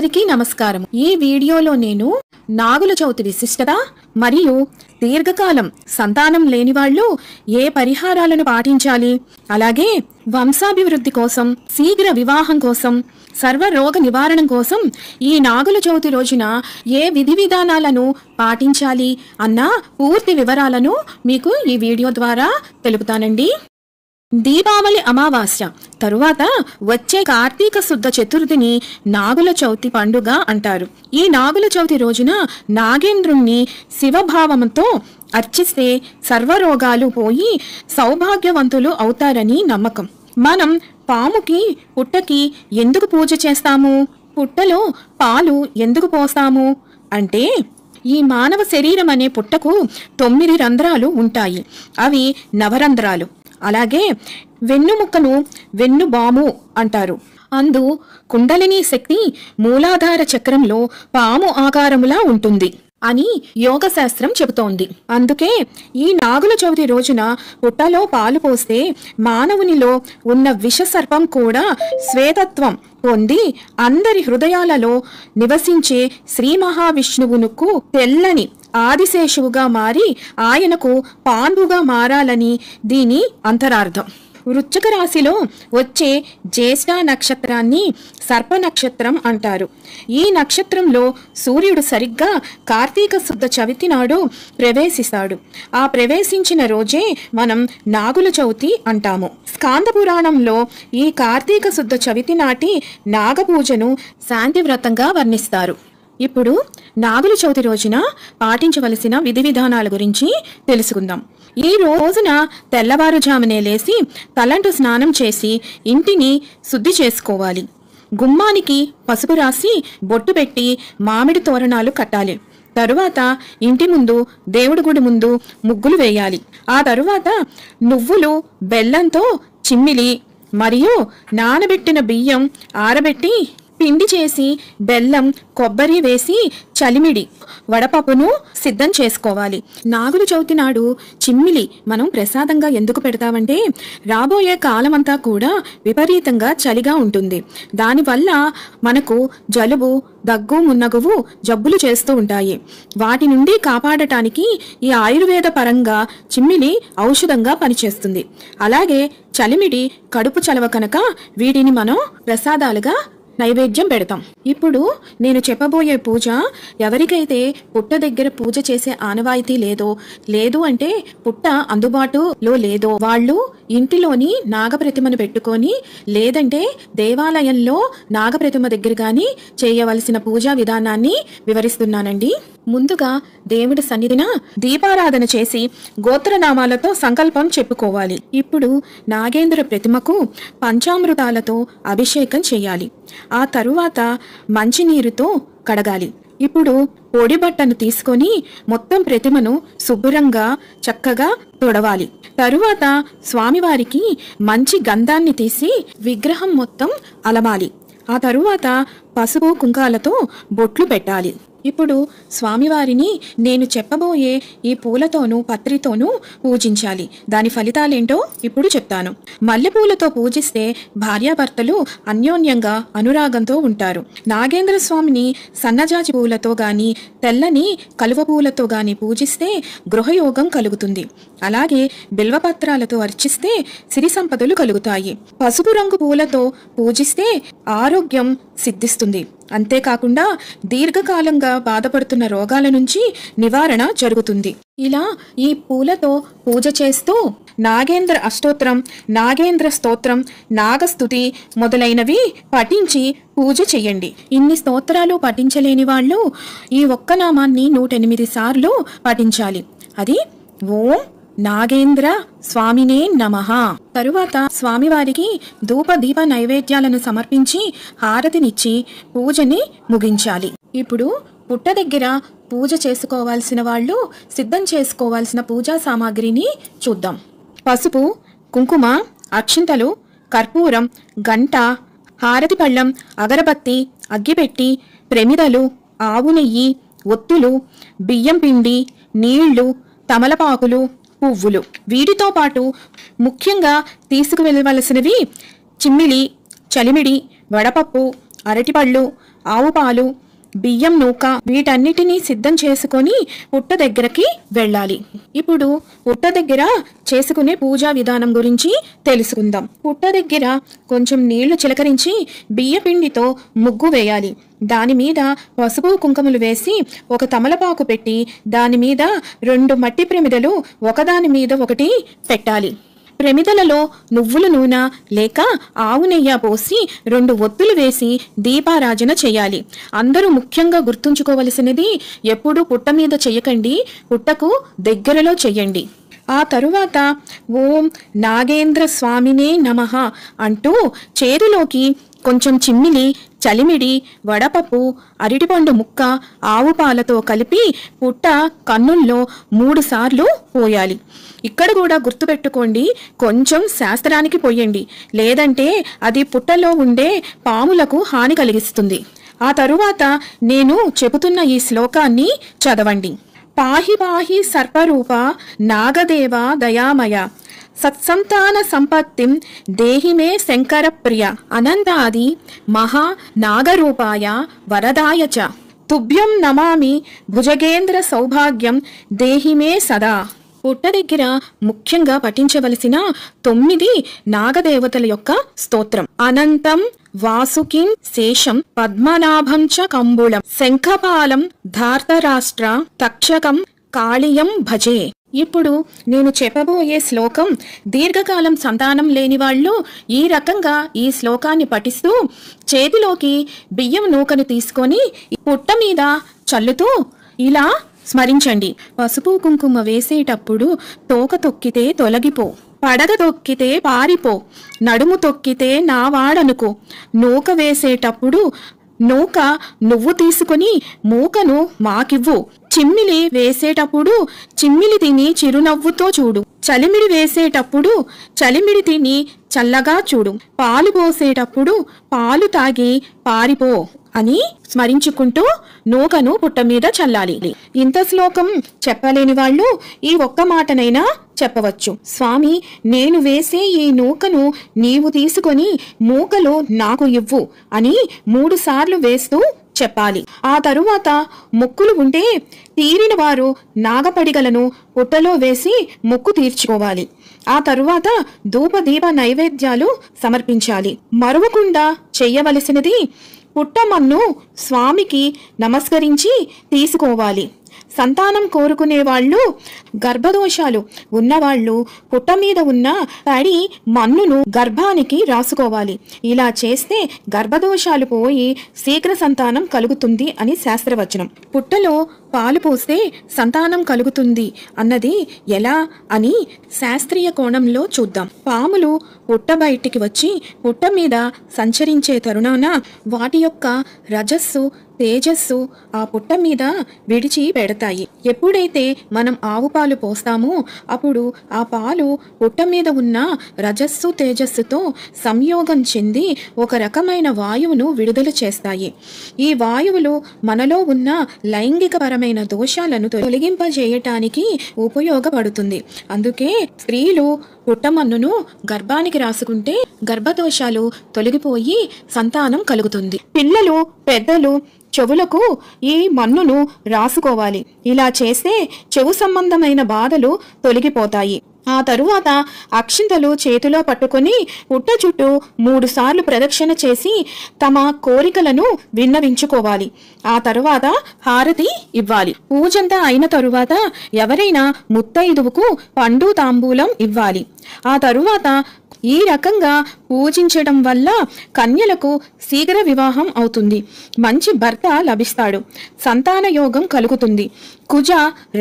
అందరికీ నమస్కారం। ఈ వీడియోలో నేను నాగుల చవితి విశిష్టత మరియు దీర్ఘకాలం సంతానం లేని వాళ్ళు ఏ పరిహారాలను పాటించాలి, అలాగే వంశాభివృద్ధి కోసం, శీఘ్ర వివాహం కోసం, సర్వ రోగ నివారణ కోసం ఈ నాగుల చవితి రోజున ఏ విధి విధానాలను పాటించాలి అన్న పూర్తి వివరాలను మీకు ఈ వీడియో ద్వారా తెలుపుతానండి। దీపావళి అమావాస్య తరువాత వచ్చే కార్తీక శుద్ధ చతుర్థిని నాగుల చవితి పండుగ అంటారు। ఈ నాగుల చవితి రోజున నాగేంద్రుణ్ణి శివభావంతో అర్చిస్తే సర్వరోగాలు పోయి సౌభాగ్యవంతులు అవుతారని నమ్మకం। మనం పాముకి పుట్టకి ఎందుకు పూజ చేస్తాము, పుట్టలో పాలు ఎందుకు పోస్తాము అంటే ఈ మానవ శరీరం అనే పుట్టకు 9 రంధ్రాలు ఉంటాయి, అవి నవరంధ్రాలు। అలాగే వెన్నుముక్కను వెన్నుబాము అంటారు। అందు కుండలిని శక్తి మూలాధార చక్రంలో పాము ఆకారములా ఉంటుంది అని యోగ శాస్త్రం చెబుతోంది। అందుకే ఈ నాగుల చవితి రోజున పుట్టలో పాలు పోస్తే మానవునిలో ఉన్న విష సర్పం కూడా శ్వేతత్వం పొంది అందరి హృదయాలలో నివసించే శ్రీ మహావిష్ణువునుకు తెల్లని ఆదిశేషువుగా మారి ఆయనకు పాండుగా మారాలని దీని అంతరార్థం। వృశ్చిక రాశిలో వచ్చే జ్యేష్ఠ నక్షత్రాన్ని సర్ప నక్షత్రం అంటారు। ఈ నక్షత్రంలో సూర్యుడు సరిగ్గా కార్తీక శుద్ధ చవితి నాడు ప్రవేశిస్తాడు। ఆ ప్రవేశించిన రోజే మనం నాగుల చవితి అంటాము। స్కాంద పురాణంలో ఈ కార్తీక శుద్ధ చవితి నాటి నాగపూజను శాంతి వ్రతంగా వర్ణిస్తారు। ఇప్పుడు నాగుల చవితి రోజున పాటించవలసిన విధి విధానాల గురించి తెలుసుకుందాం। ఈ రోజున తెల్లవారుజామునే లేచి తలంటు స్నానం చేసి ఇంటిని శుద్ధి చేసుకోవాలి। గుమ్మానికి పసుపు రాసి బొట్టు పెట్టి మామిడి తోరణాలు కట్టాలి। తరువాత ఇంటి ముందు దేవుడి గుడి ముందు ముగ్గులు వేయాలి। ఆ తరువాత నువ్వులు బెల్లంతో చిమ్మిలి మరియు నానబెట్టిన బియ్యం ఆరబెట్టి పిండి చేసి బెల్లం కొబ్బరి వేసి చలిమిడి వడపప్పును సిద్ధం చేసుకోవాలి। నాగుల చవితి నాడు చిమ్మిలి మనం ప్రసాదంగా ఎందుకు పెడతామంటే రాబోయే కాలమంతా కూడా విపరీతంగా చలిగా ఉంటుంది, దానివల్ల మనకు జలుబు దగ్గు మున్నగువు జబ్బులు చేస్తూ ఉంటాయి। వాటి నుండి కాపాడటానికి ఈ ఆయుర్వేద పరంగా చిమ్మిలి ఔషధంగా పనిచేస్తుంది। అలాగే చలిమిడి కడుపు చలవ కనుక వీటిని మనం ప్రసాదాలుగా నైవేద్యం పెడతాం। ఇప్పుడు నేను చెప్పబోయే పూజ ఎవరికైతే పుట్ట దగ్గర పూజ చేసే ఆనవాయితీ లేదు అంటే పుట్ట అందుబాటులో లేదో వాళ్ళు ఇంటిలోని నాగప్రతిమను పెట్టుకొని లేదంటే దేవాలయంలో నాగప్రతిమ దగ్గర కానీ చేయవలసిన పూజా విధానాన్ని వివరిస్తున్నానండి। ముందుగా దేవుడి సన్నిధిన దీపారాధన చేసి గోత్రనామాలతో సంకల్పం చెప్పుకోవాలి। ఇప్పుడు నాగేంద్ర ప్రతిమకు పంచామృతాలతో అభిషేకం చేయాలి। ఆ తరువాత మంచినీరుతో కడగాలి। ఇప్పుడు పొడి బట్టను తీసుకొని మొత్తం ప్రతిమను శుభ్రంగా చక్కగా తొడవాలి। తరువాత స్వామివారికి మంచి గంధాన్ని తీసి విగ్రహం మొత్తం అలమాలి। ఆ తరువాత పసుపు కుంకాలతో బొట్లు పెట్టాలి। ఇప్పుడు స్వామివారిని నేను చెప్పబోయే ఈ పూలతోనూ పత్రితోనూ పూజించాలి। దాని ఫలితాలేంటో ఇప్పుడు చెప్తాను। మల్లెపూలతో పూజిస్తే భార్యాభర్తలు అన్యోన్యంగా అనురాగంతో ఉంటారు। నాగేంద్ర స్వామిని సన్నజాజి పూలతో గాని తెల్లని కలువ పూలతో గాని పూజిస్తే గృహయోగం కలుగుతుంది। అలాగే బిల్వపత్రాలతో అర్చిస్తే సిరి సంపదలు కలుగుతాయి। పసుపు రంగు పూలతో పూజిస్తే ఆరోగ్యం సిద్ధిస్తుంది। అంతేకాకుండా దీర్ఘకాలంగా బాధపడుతున్న రోగాల నుంచి నివారణ జరుగుతుంది। ఇలా ఈ పూలతో పూజ చేస్తూ నాగేంద్ర అష్టోత్తరం, నాగేంద్ర స్తోత్రం, నాగస్తుతి మొదలైనవి పఠించి పూజ చెయ్యండి। ఇన్ని స్తోత్రాలు పఠించలేని వాళ్ళు ఈ ఒక్క నామాన్ని 108 సార్లు పఠించాలి। అది ఓం నాగేంద్ర స్వామినే నమః। తరువాత స్వామివారికి ధూప దీప నైవేద్యాలను సమర్పించి హారతినిచ్చి పూజని ముగించాలి। ఇప్పుడు పుట్ట దగ్గర పూజ చేసుకోవాల్సిన వాళ్ళు సిద్ధం చేసుకోవాల్సిన పూజా సామాగ్రిని చూద్దాం। పసుపు, కుంకుమ, అక్షింతలు, కర్పూరం, గంట, హారతి పళ్ళం, అగరబత్తి, అగ్గిపెట్టి, ప్రమిదలు, ఆవు నెయ్యి, ఒత్తులు, బియ్యం పిండి, నీళ్లు, తమలపాకులు, పువ్వులు। వీటితో పాటు ముఖ్యంగా తీసుకువెళ్ళవలసినవి చిమ్మిలి, చలిమిడి, వడపప్పు, అరటిపళ్ళు, ఆవు పాలు, బియ్యం నూక వీటన్నిటినీ సిద్ధం చేసుకొని పుట్ట దగ్గరికి వెళ్ళాలి. ఇప్పుడు పుట్ట దగ్గర చేసుకునే పూజా విధానం గురించి తెలుసుకుందాం. పుట్ట దగ్గర కొంచెం నీళ్లు చిలకరించి బియ్యపిండితో ముగ్గు వేయాలి. దాని మీద పసుపు కుంకుమలు వేసి ఒక తమలపాకు పెట్టి దాని మీద 2 మట్టి ప్రమిదలు ఒకదాని మీద ఒకటి పెట్టాలి. ప్రమిదలలో నువ్వుల నూనె లేక ఆవు నెయ్యి పోసి 2 ఒత్తులు వేసి దీపారాజన చేయాలి. అందరూ ముఖ్యంగా గుర్తుంచుకోవలసినది, ఎప్పుడూ పుట్ట మీద చెయ్యకండి, పుట్టకు దగ్గరలో చెయ్యండి. ఆ తరువాత ఓం నాగేంద్ర స్వామినే నమః అంటూ చేతిలోకి కొంచెం చిమ్మిలి, చలిమిడి, వడపప్పు, అరటిపండు ముక్క ఆవు పాలతో కలిపి పుట్ట కన్నుల్లో 3 సార్లు పోయాలి. ఇక్కడ కూడా గుర్తుపెట్టుకోండి, కొంచెం శాస్త్రానికి పోయండి, లేదంటే అది పుట్టలో ఉండే పాములకు హాని కలిగిస్తుంది. ఆ తరువాత నేను చెబుతున్న ఈ శ్లోకాన్ని చదవండి. పాహి పాహి సర్పరూప నాగదేవ దయామయ సత్సంతాన సంపత్తిం దేహిమే శంకర ప్రియ అనంతాది మహా నాగరూపాయ వరదాయ చ తుభ్యం నమామి భుజగేంద్ర సౌభాగ్యం దేహిమే సదా. పుట్ట దగ్గర ముఖ్యంగా పఠించవలసిన 9 నాగదేవతల యొక్క స్తోత్రం. అనంతం వాసుకిం శేషం పద్మనాభం చ కంబుళం శంఖపాలం ధార్తరాష్ట్ర తక్షకం కాళియం భజే. ఇప్పుడు నేను చెప్పబోయే శ్లోకం దీర్ఘకాలం సంతానం లేని వాళ్ళు ఈ రకంగా ఈ శ్లోకాన్ని పఠిస్తూ చేతిలోకి బియ్యం నూకను తీసుకొని పుట్ట మీద చల్లుతూ ఇలా స్మరించండి. పసుపు కుంకుమ వేసేటప్పుడు తోక తొక్కితే తొలగిపో, పడగ తొక్కితే పారిపో, నడుము తొక్కితే నా వాడనుకో, నూక వేసేటప్పుడు నూక నువ్వు తీసుకుని మూకను మాకివ్వు, చిమ్మిలి వేసేటప్పుడు చిమ్మిలి తిని చిరునవ్వుతో చూడు, చలిమిడి వేసేటప్పుడు చలిమిడి తిని చల్లగా చూడు, పాలు పోసేటప్పుడు పాలు తాగి పారిపో అని స్మరించుకుంటూ నూకను పుట్ట మీద చల్లాలి. ఇంత శ్లోకం చెప్పలేని వాళ్ళు ఈ ఒక్క మాటనైనా చెప్పవచ్చు. స్వామి, నేను వేసే ఈ నూకను నీవు తీసుకొని మూకలు నాకు ఇవ్వు అని 3 సార్లు వేస్తూ చెప్పాలి. ఆ తరువాత మొక్కులు ఉంటే తీరిన వారు నాగపడిగలను పుట్టలో వేసి మొక్కు తీర్చుకోవాలి. ఆ తరువాత ధూపదీప నైవేద్యాలు సమర్పించాలి. మరువకుండా చెయ్యవలసినది, పుట్టమన్ను స్వామికి నమస్కరించి తీసుకోవాలి. సంతానం కోరుకునే వాళ్ళు, గర్భదోషాలు ఉన్నవాళ్ళు పుట్ట మీద ఉన్న తడి మన్నును గర్భానికి రాసుకోవాలి. ఇలా చేస్తే గర్భదోషాలు పోయి శీఘ్ర సంతానం కలుగుతుంది అని శాస్త్రవచనం. పుట్టలో పాలు పోస్తే సంతానం కలుగుతుంది అన్నది ఎలా అని శాస్త్రీయ కోణంలో చూద్దాం. పాములు పుట్ట బయటికి వచ్చి పుట్ట మీద సంచరించే తరుణాన వాటి యొక్క రజస్సు తేజస్సు ఆ పుట్ట మీద విడిచి పెడతాయి. ఎప్పుడైతే మనం ఆవు పాలు పోస్తామో అప్పుడు ఆ పాలు పుట్ట మీద ఉన్న రజస్సు తేజస్సుతో సంయోగం చెంది ఒక రకమైన వాయువును విడుదల చేస్తాయి. ఈ వాయువులు మనలో ఉన్న లైంగికపరమైన దోషాలను తొలగింపజేయటానికి ఉపయోగపడుతుంది. అందుకే స్త్రీలు పుట్టమన్నును గర్భానికి రాసుకుంటే గర్భదోషాలు తొలగిపోయి సంతానం కలుగుతుంది. పిల్లలు, పెద్దలు చెవులకు ఈ మన్నును రాసుకోవాలి. ఇలా చేస్తే చెవు సంబంధమైన బాధలు తొలగిపోతాయి. ఆ తరువాత అక్షింతలు చేతిలో పట్టుకొని పుట్ట చుట్టూ 3 సార్లు ప్రదక్షిణ చేసి తమ కోరికలను విన్నవించుకోవాలి. ఆ తరువాత హారతి ఇవ్వాలి. పూజంతా అయిన తరువాత ఎవరైనా ముత్తైదువుకు పండు తాంబూలం ఇవ్వాలి. ఆ తరువాత ఈ రకంగా పూజించడం వల్ల కన్యలకు శీఘ్ర వివాహం అవుతుంది, మంచి భర్త లభిస్తాడు, సంతాన యోగం కలుగుతుంది, కుజ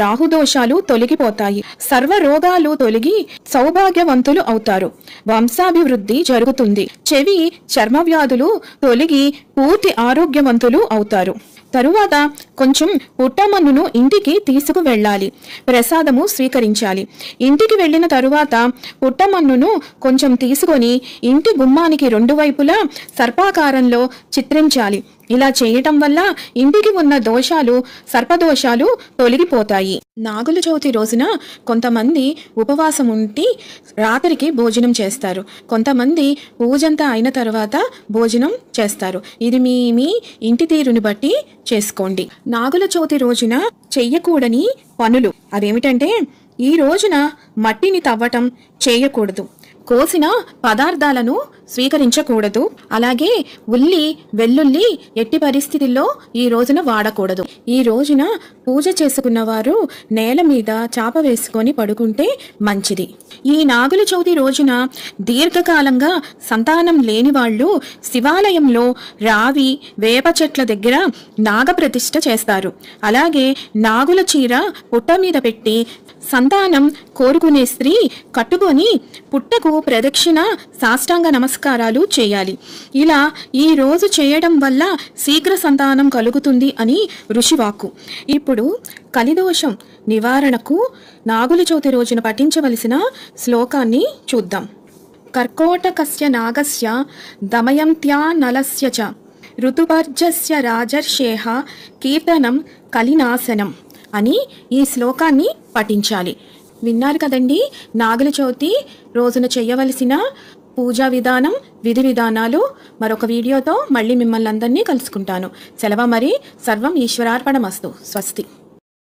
రాహుదోషాలు తొలగిపోతాయి, సర్వ రోగాలు తొలగి సౌభాగ్యవంతులు అవుతారు, వంశాభివృద్ధి జరుగుతుంది, చెవి చర్మ వ్యాధులు తొలగి పూర్తి ఆరోగ్యవంతులు అవుతారు. తరువాత కొంచెం పుట్టమన్నును ఇంటికి తీసుకువెళ్ళాలి, ప్రసాదము స్వీకరించాలి. ఇంటికి వెళ్ళిన తరువాత పుట్టమన్నును కొంచెం తీసుకొని ఇంటి గుమ్మానికి 2 వైపులా సర్పాకార ఆకారంలో చిత్రించాలి. ఇలా చేయటం వల్ల ఇంటికి ఉన్న దోషాలు, సర్పదోషాలు తొలగిపోతాయి. నాగుల చవితి రోజున కొంతమంది ఉపవాసం ఉండి రాత్రికి భోజనం చేస్తారు. కొంతమంది పూజంతా అయిన తర్వాత భోజనం చేస్తారు. ఇది మీ మీ ఇంటి తీరుని బట్టి చేసుకోండి. నాగుల చవితి రోజున చెయ్యకూడని పనులు అవేమిటంటే, ఈ రోజున మట్టిని తవ్వటం చేయకూడదు, కోసిన పదార్థాలను స్వీకరించకూడదు, అలాగే ఉల్లి వెల్లుల్లి ఎట్టి పరిస్థితుల్లో ఈ రోజున వాడకూడదు. ఈ రోజున పూజ చేసుకున్న వారు నేల మీద చాప వేసుకొని పడుకుంటే మంచిది. ఈ నాగుల చవితి రోజున దీర్ఘకాలంగా సంతానం లేని వాళ్ళు శివాలయంలో రావి వేప చెట్ల దగ్గర నాగప్రతిష్ఠ చేస్తారు. అలాగే నాగుల చీర పుట్ట మీద పెట్టి సంతానం కోరుకునే స్త్రీ కట్టుకొని పుట్టకు ప్రదక్షిణ సాష్టాంగ నమస్కారాలు చేయాలి. ఇలా ఈ రోజు చేయడం వల్ల శీఘ్ర సంతానం కలుగుతుంది అని ఋషివాక్కు. ఇప్పుడు కలిదోషం నివారణకు నాగుల చవితి రోజున పఠించవలసిన శ్లోకాన్ని చూద్దాం. కర్కోటకస్య నాగస్య దమయంత్యా నలస్య చ ఋతుపర్జస్య రాజర్షేహ కీర్తనం కలినాశనం అని ఈ శ్లోకాన్ని పఠించాలి. విన్నారు కదండి, నాగుల చవితి రోజున చేయవలసిన పూజా విధానం, విధి విధానాలు. మరొక వీడియోతో మళ్ళీ మిమ్మల్ని అందరినీ కలుసుకుంటాను. సెలవు మరి. సర్వం ఈశ్వరార్పణమస్తు. స్వస్తి.